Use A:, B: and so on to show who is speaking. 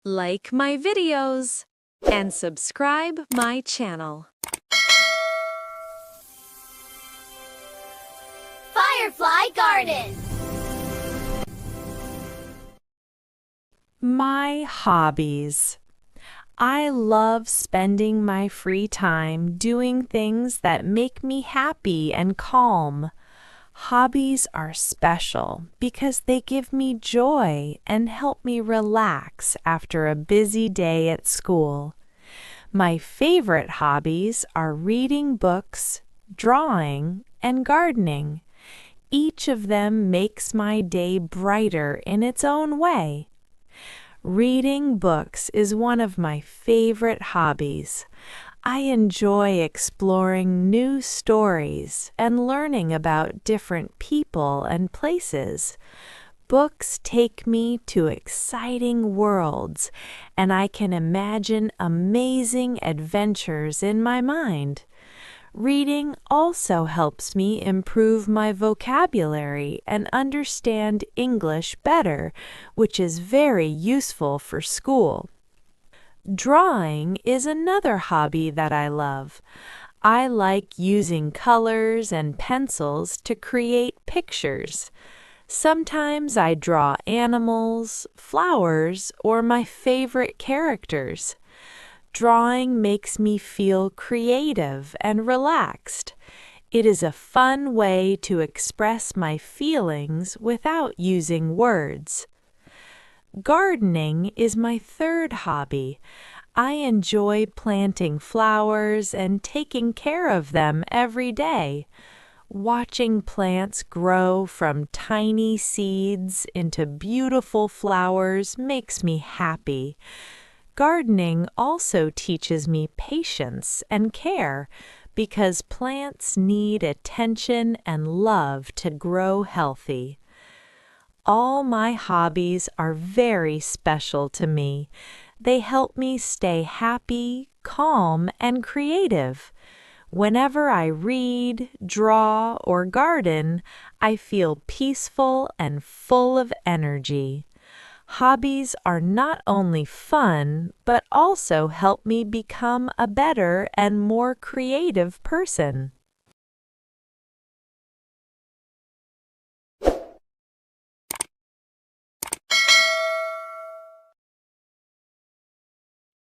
A: like my videos, and subscribe my channel.
B: Firefly Garden.
C: My hobbies. I love spending my free time doing things that make me happy and calm. Hobbies are special because they give me joy and help me relax after a busy day at school. My favorite hobbies are reading books, drawing, and gardening. Each of them makes my day brighter in its own way. Reading books is one of my favorite hobbies. I enjoy exploring new stories and learning about different people and places. Books take me to exciting worlds, and I can imagine amazing adventures in my mind. Reading also helps me improve my vocabulary and understand English better, which is very useful for school. Drawing is another hobby that I love. I like using colors and pencils to create pictures. Sometimes I draw animals, flowers, or my favorite characters. Drawing makes me feel creative and relaxed. It is a fun way to express my feelings without using words. Gardening is my third hobby. I enjoy planting flowers and taking care of them every day. Watching plants grow from tiny seeds into beautiful flowers makes me happy. Gardening also teaches me patience and care because plants need attention and love to grow healthy. All my hobbies are very special to me. They help me stay happy, calm, and creative. Whenever I read, draw, or garden, I feel peaceful and full of energy. Hobbies are not only fun, but also help me become a better and more creative person.